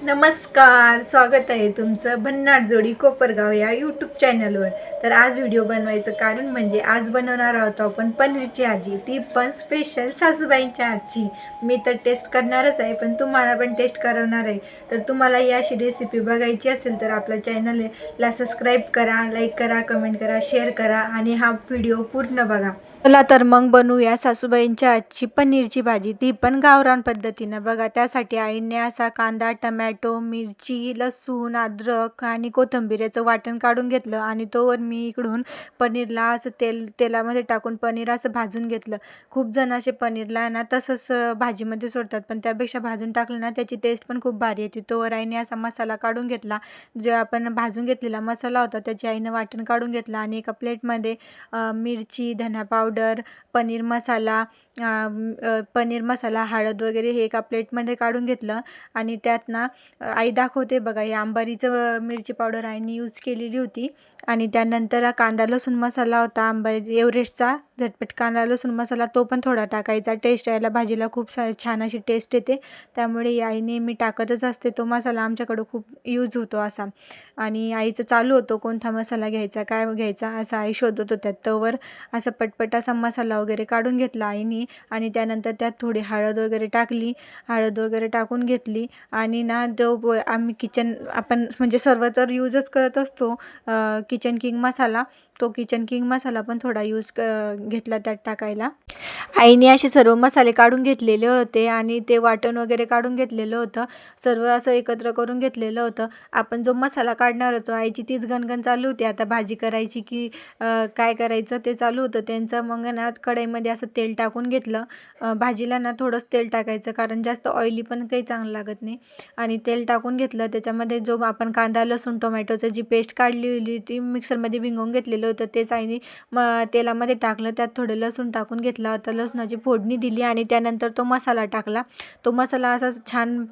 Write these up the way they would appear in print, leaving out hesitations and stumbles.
नमस्कार, स्वागत आहे तुमचं भन्नाट जोडी कोपरगाव या यूट्यूब चॅनलवर. तर आज व्हिडिओ बनवायचं कारण म्हणजे आज बनवणार आहोत आपण पनीरची भाजी, ती पण स्पेशल सासूबाईंच्या हातची. मी तर टेस्ट करणारच आहे, पण तुम्हाला पण टेस्ट करवणार आहे. तर तुम्हाला ही अशी रेसिपी बघायची असेल तर आपल्या चॅनलला सबस्क्राईब करा, लाईक करा, कमेंट करा, शेअर करा आणि हा व्हिडिओ पूर्ण बघा. चला तर मग बनवूया सासूबाईंच्या हातची पनीरची भाजी, ती पण गावरान पद्धतीनं. बघा, त्यासाठी आईने असा कांदा, टमॅटो, मिरची, लसूण, अद्रक आणि कोथिंबीर याचं वाटण काढून घेतलं आणि तोवर मी इकडून पनीरला असं तेलामध्ये टाकून पनीर असं भाजून घेतलं. खूप जण असे पनीरला ना तसंच भाजीमध्ये सोडतात, पण त्यापेक्षा भाजून टाकलं ना त्याची टेस्ट पण खूप भारी येते. तोवर आईने असा मसाला काढून घेतला. जे आपण भाजून घेतलेला मसाला होता त्याची आईनं वाटण काढून घेतलं आणि एका प्लेटमध्ये मिरची, धना पावडर, पनीर मसाला, हळद वगैरे हे एका प्लेटमध्ये काढून घेतलं आणि त्यात ना आई दाखवते बघा, हे अंबारीचं मिरची पावडर आईने यूज केलेली होती. आणि त्यानंतर कांदा लसूण मसाला होता अंबारी एव्हरेस्टचा झटपट कांदा लसूण मसाला, तो पण थोडा टाकायचा. टेस्ट यायला भाजीला खूप छान अशी टेस्ट येते, त्यामुळे आई नेहमी टाकतच असते. तो मसाला आमच्याकडं खूप यूज होतो असा. आणि आईचं चालू होतं कोणता मसाला घ्यायचा, काय घ्यायचा, असं आई शोधत होत्या. तोवर असं पटपट असा मसाला वगैरे काढून घेतला आईनी आणि त्यानंतर त्यात थोडी हळद वगैरे टाकली. हळद वगैरे टाकून घेतली आणि ना आम्ही आपण म्हणजे सर्व तर यूजच करत असतो किचन किंग मसाला, तो किचन किंग मसाला पण थोडा घेतला त्यात टाकायला. आईने असे सर्व मसाले काढून घेतलेले होते आणि ते वाटण वगैरे काढून घेतलेलं होतं. सर्व असं एकत्र करून घेतलेलं होतं. आपण जो मसाला काढणार होतो, आईची तीच गणगण चालू होती आता भाजी करायची की काय करायचं ते चालू होतं त्यांचं. मग ना कढईमध्ये असं तेल टाकून घेतलं. भाजीला ना थोडंच तेल टाकायचं, कारण जास्त ऑइली पण काही चांगलं लागत नाही. आणि तेल टाकून घेतलं, त्याच्यामध्ये जो आपण कांदा लसूण टोमॅटोची जी पेस्ट काढलेली ती मिक्सरमध्ये भिंगवून घेतलेलं होतं तेच आईने तेलामध्ये टाकलं. त्यात थोडं लसूण टाकून घेतला होता, लसणाची फोडणी दिली आणि त्यानंतर तो मसाला टाकला. तो मसाला असा छान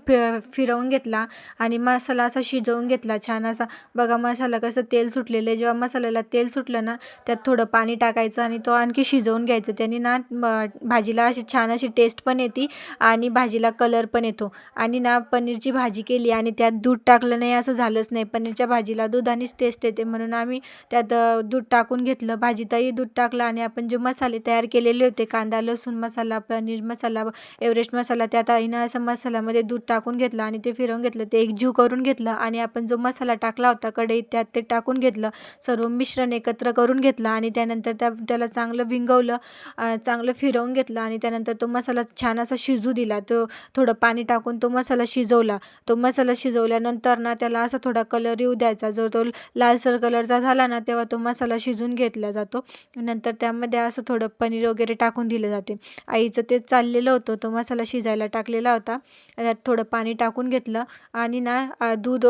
फिरवून घेतला आणि मसाला असा शिजवून घेतला छान असा. बघा मसाला कसं तेल सुटलेलं आहे. जेव्हा मसाल्याला तेल सुटलं ना त्यात थोडं पाणी टाकायचं आणि तो आणखी शिजवून घ्यायचं. त्याने ना भाजीला अशी छान अशी टेस्ट पण येते आणि भाजीला कलर पण येतो. आणि ना पनीरची भाजी केली आणि त्यात दूध टाकलं नाही असं झालंच नाही. पनीरच्या भाजीला दुधानेच टेस्ट येते, म्हणून आम्ही त्यात दूध टाकून घेतलं. भाजीतही दूध टाकलं आणि आपण जे मसाले तयार केलेले होते कांदा लसूण मसाला, पनीर मसाला, एव्हरेस्ट मसाला, त्यात आईनं असं मसाल्यामध्ये दूध टाकून घेतलं आणि ते फिरवून घेतलं. ते एकजीव करून घेतलं आणि आपण जो मसाला टाकला होता कढईत त्यात ते टाकून घेतलं. सर्व मिश्रण एकत्र करून घेतलं आणि त्यानंतर त्याला चांगलं भिंगवलं, चांगलं फिरवून घेतलं आणि त्यानंतर तो मसाला छान असा शिजू दिला. तो थोडं पाणी टाकून तो मसाला शिजवला. तो मसाला शिजवल्यानंतर ना त्याला असा थोडा कलर येऊ द्यायचा. जो तो लालसर कलरचा झाला ना तेव्हा तो मसाला शिजून घेतला जातो. नंतर त्यामध्ये असं थोडं पनीर वगैरे टाकून दिलं जाते. आईचं ते चाललेलं होतं, तो मसाला शिजायला टाकलेला होता. त्यात थोडं पाणी टाकून घेतलं आणि ना दूध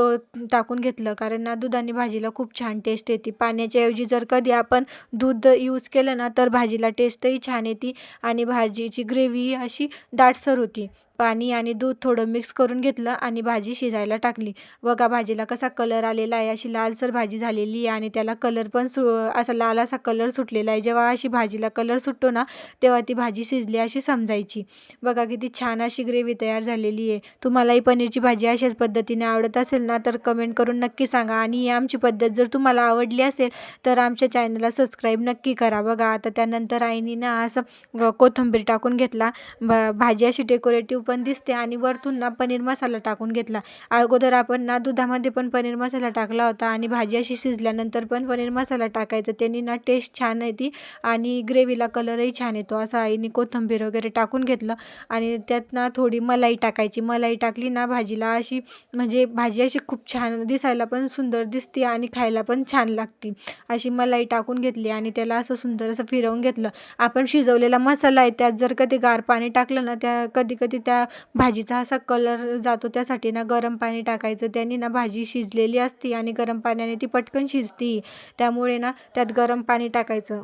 टाकून घेतलं, कारण ना दुधाने भाजीला खूप छान टेस्ट येते. पाण्याच्या ऐवजी जर कधी आपण दूध यूज केलं ना तर भाजीला टेस्टही छान येते आणि भाजीची ग्रेव्ही अशी दाटसर होती. पाणी आणि दूध थोडं मिक्स करून घेतलं आणि भाजी शिजायला टाकली. बघा भाजीला कसा कलर आलेला आहे, अशी लालसर भाजी झालेली आहे आणि त्याला कलर पण असा लाल असा कलर सुटलेला आहे. जेव्हा अशी भाजीला कलर सुटतो ना तेव्हा ती भाजी शिजली अशी समजायची. बघा किती छान अशी ग्रेव्ही तयार झालेली आहे. तुम्हालाही पनीरची भाजी अशाच पद्धतीने आवडत असेल ना तर कमेंट करून नक्की सांगा आणि ही आमची पद्धत जर तुम्हाला आवडली असेल तर आमच्या चॅनलला सबस्क्राईब नक्की करा. बघा आता त्यानंतर आईने ना असं कोथिंबीर टाकून घेतला. भाजी अशी डेकोरेटिव्ह पण दिसते आणि वरतून ना पनीर मसाला टाकून घेतला. अगोदर आपण ना दुधामध्ये पण पनीर मसाला टाकला होता आणि भाजी अशी शिजल्यानंतर पण पनीर मसाला टाकायचा, त्यांनी ना टेस्ट छान येते आणि ग्रेव्हीला कलरही छान येतो. असं आईने कोथिंबीर वगैरे टाकून घेतलं आणि त्यात ना थोडी मलाई टाकायची. मलाई टाकली ना भाजीला अशी म्हणजे भाजी अशी खूप छान दिसायला पण सुंदर दिसते आणि खायला पण छान लागते. अशी मलाई टाकून घेतली आणि त्याला असं सुंदर असं फिरवून घेतलं. आपण शिजवलेला मसाला आहे त्यात जर कधी गार पाणी टाकलं ना कधी कधी त्या भाजीचा असा कलर जातो, त्यासाठी ना गरम पाणी टाकायचं. त्याने ना भाजी शिजलेली असती आणि गरम पाण्याने ती पटकन शिजती, त्यामुळे ना त्यात गरम पाणी टाकायचं.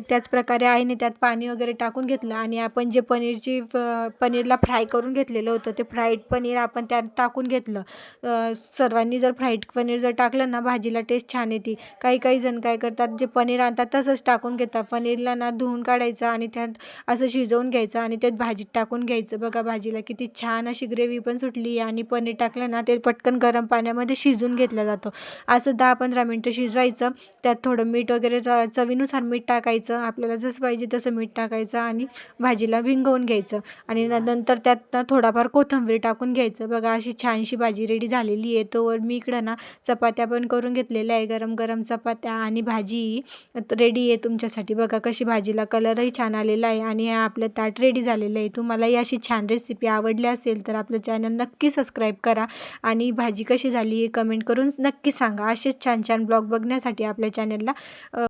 त्याचप्रकारे आईने त्यात पाणी वगैरे टाकून घेतलं आणि आपण जे पनीरला फ्राय करून घेतलेलं होतं ते फ्राईड पनीर आपण त्यात टाकून घेतलं. सर्वांनी जर फ्राईड पनीर जर टाकलं ना भाजीला टेस्ट छान येते. काही जण काय करतात, जे पनीर आणतात तसंच टाकून घेतात. पनीरला ना धुवून काढायचं आणि त्यात असं शिजवून घ्यायचं आणि त्यात भाजीत टाकून घ्यायचं. बघा भाजीला भाजीला किती छान अशी ग्रेव्ही पण सुटली आणि पनीर टाकलं ना ते पटकन गरम पाण्यामध्ये शिजून घेतलं जातं. असं 10-15 मिनटं शिजवायचं. त्यात थोडं मीठ वगैरे चवीनुसार मीठ टाकायचं. आपल्याला जसं पाहिजे तसं मीठ टाकायचं आणि भाजीला भिंगवून घ्यायचं आणि नंतर त्यात ना थोडाफार कोथिंबीर टाकून घ्यायचं. बघा अशी छानशी भाजी रेडी झालेली आहे. तोवर मी इकडं ना चपात्या पण करून घेतलेल्या आहे. गरम-गरम चपात्या आणि भाजी रेडी आहे तुमच्यासाठी. बघा कशी भाजीला कलरही छान आलेला आहे आणि हे आपलं ताट रेडी झालेलं आहे. तुम्हालाही अशी छान रेसिपी आवडली असेल तर आपलं चॅनल नक्की सबस्क्राईब करा आणि भाजी कशी झाली हे कमेंट करून नक्की सांगा. असेच छान-छान ब्लॉग बघण्यासाठी आपल्या चॅनलला